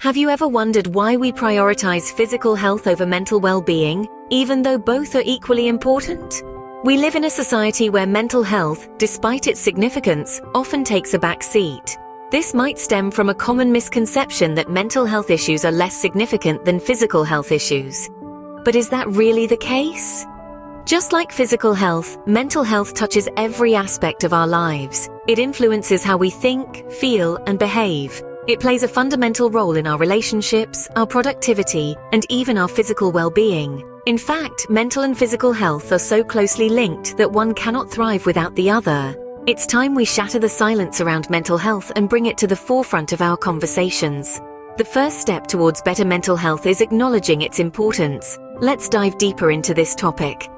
Have you ever wondered why we prioritize physical health over mental well-being, even though both are equally important? We live in a society where mental health, despite its significance, often takes a back seat. This might stem from a common misconception that mental health issues are less significant than physical health issues. But is that really the case? Just like physical health, mental health touches every aspect of our lives. It influences how we think, feel, and behave. It plays a fundamental role in our relationships, our productivity, and even our physical well-being. In fact, mental and physical health are so closely linked that one cannot thrive without the other. It's time we shatter the silence around mental health and bring it to the forefront of our conversations. The first step towards better mental health is acknowledging its importance. Let's dive deeper into this topic.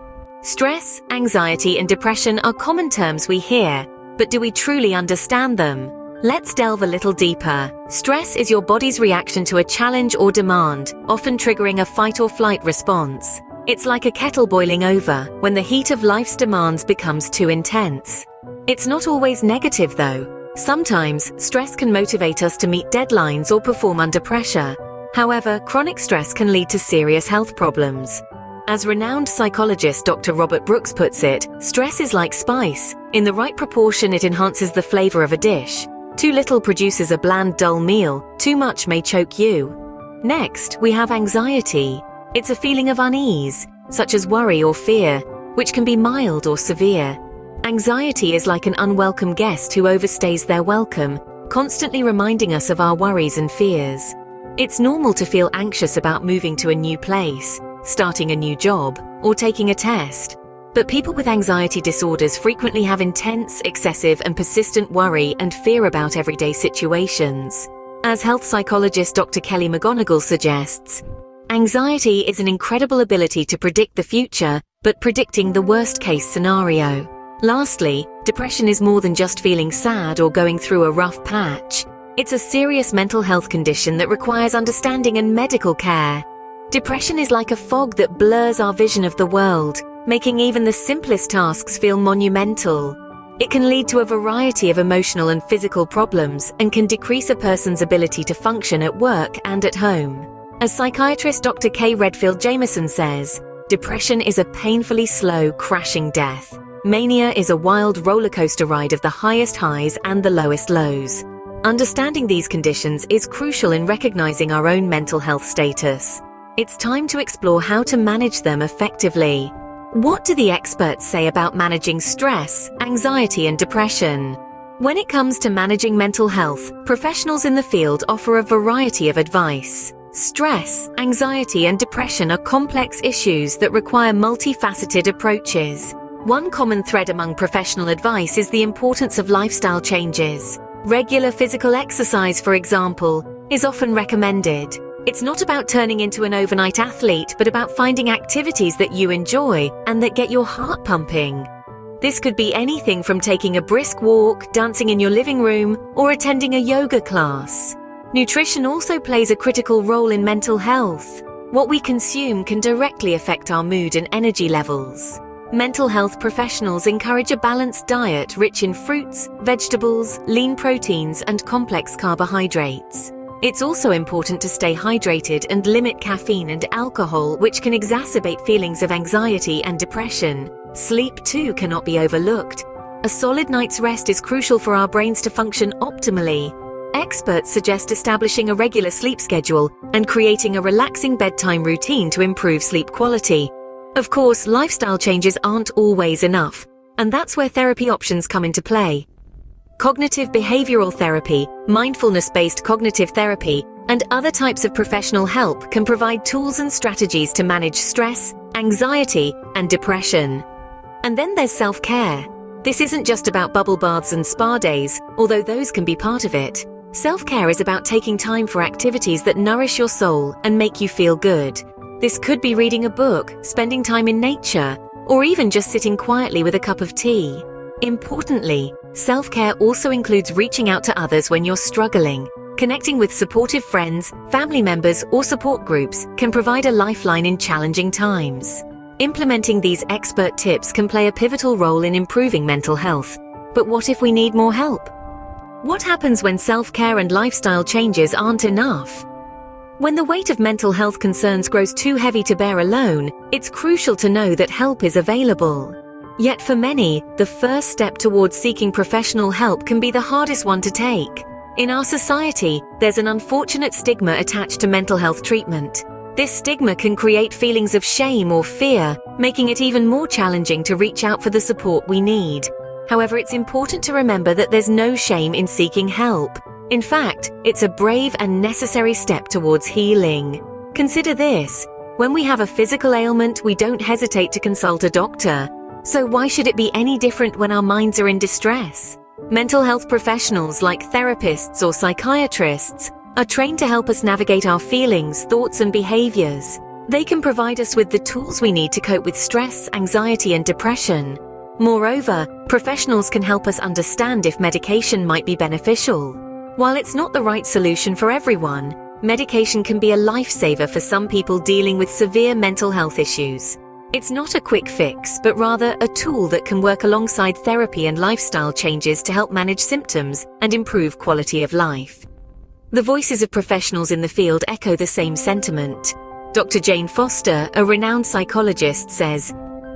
Stress, anxiety, and depression are common terms we hear, but do we truly understand them? Let's delve a little deeper. Stress is your body's reaction to a challenge or demand, often triggering a fight-or-flight response. It's like a kettle boiling over when the heat of life's demands becomes too intense. It's not always negative, though. Sometimes, stress can motivate us to meet deadlines or perform under pressure. However, chronic stress can lead to serious health problems. As renowned psychologist Dr. Robert Brooks puts it, stress is like spice. In the right proportion, it enhances the flavor of a dish. Too little produces a bland, dull meal. Too much may choke you. Next, we have anxiety. It's a feeling of unease, such as worry or fear, which can be mild or severe. Anxiety is like an unwelcome guest who overstays their welcome, constantly reminding us of our worries and fears. It's normal to feel anxious about moving to a new place, starting a new job, or taking a test. But people with anxiety disorders frequently have intense, excessive, and persistent worry and fear about everyday situations. As health psychologist Dr. Kelly McGonigal suggests, anxiety is an incredible ability to predict the future, but predicting the worst-case scenario. Lastly, depression is more than just feeling sad or going through a rough patch. It's a serious mental health condition that requires understanding and medical care. Depression is like a fog that blurs our vision of the world, making even the simplest tasks feel monumental. It can lead to a variety of emotional and physical problems and can decrease a person's ability to function at work and at home. As psychiatrist Dr. K. Redfield Jamieson says, depression is a painfully slow, crashing death. Mania is a wild roller coaster ride of the highest highs and the lowest lows. Understanding these conditions is crucial in recognizing our own mental health status. It's time to explore how to manage them effectively. What do the experts say about managing stress, anxiety, and depression? When it comes to managing mental health, professionals in the field offer a variety of advice. Stress, anxiety, and depression are complex issues that require multifaceted approaches. One common thread among professional advice is the importance of lifestyle changes. Regular physical exercise, for example, is often recommended. It's not about turning into an overnight athlete, but about finding activities that you enjoy and that get your heart pumping. This could be anything from taking a brisk walk, dancing in your living room, or attending a yoga class. Nutrition also plays a critical role in mental health. What we consume can directly affect our mood and energy levels. Mental health professionals encourage a balanced diet rich in fruits, vegetables, lean proteins, and complex carbohydrates. It's also important to stay hydrated and limit caffeine and alcohol, which can exacerbate feelings of anxiety and depression. Sleep, too, cannot be overlooked. A solid night's rest is crucial for our brains to function optimally. Experts suggest establishing a regular sleep schedule and creating a relaxing bedtime routine to improve sleep quality. Of course, lifestyle changes aren't always enough, and that's where therapy options come into play. Cognitive behavioral therapy, mindfulness-based cognitive therapy, and other types of professional help can provide tools and strategies to manage stress, anxiety, and depression. And then there's self-care. This isn't just about bubble baths and spa days, although those can be part of it. Self-care is about taking time for activities that nourish your soul and make you feel good. This could be reading a book, spending time in nature, or even just sitting quietly with a cup of tea. Importantly, self-care also includes reaching out to others when you're struggling. Connecting with supportive friends, family members, or support groups can provide a lifeline in challenging times. Implementing these expert tips can play a pivotal role in improving mental health. But what if we need more help? What happens when self-care and lifestyle changes aren't enough? When the weight of mental health concerns grows too heavy to bear alone, it's crucial to know that help is available. Yet for many, the first step towards seeking professional help can be the hardest one to take. In our society, there's an unfortunate stigma attached to mental health treatment. This stigma can create feelings of shame or fear, making it even more challenging to reach out for the support we need. However, it's important to remember that there's no shame in seeking help. In fact, it's a brave and necessary step towards healing. Consider this: when we have a physical ailment, we don't hesitate to consult a doctor. So why should it be any different when our minds are in distress? Mental health professionals like therapists or psychiatrists are trained to help us navigate our feelings, thoughts, and behaviors. They can provide us with the tools we need to cope with stress, anxiety, and depression. Moreover, professionals can help us understand if medication might be beneficial. While it's not the right solution for everyone, medication can be a lifesaver for some people dealing with severe mental health issues. It's not a quick fix, but rather a tool that can work alongside therapy and lifestyle changes to help manage symptoms and improve quality of life. The voices of professionals in the field echo the same sentiment. Dr. Jane Foster, a renowned psychologist, says,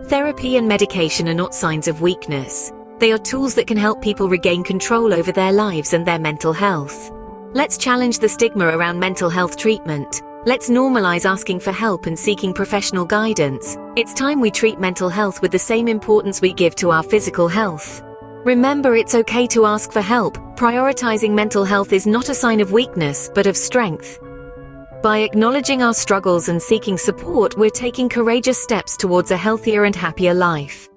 "Therapy and medication are not signs of weakness. They are tools that can help people regain control over their lives and their mental health." Let's challenge the stigma around mental health treatment. Let's normalize asking for help and seeking professional guidance. It's time we treat mental health with the same importance we give to our physical health. Remember, it's okay to ask for help. Prioritizing mental health is not a sign of weakness, but of strength. By acknowledging our struggles and seeking support, we're taking courageous steps towards a healthier and happier life.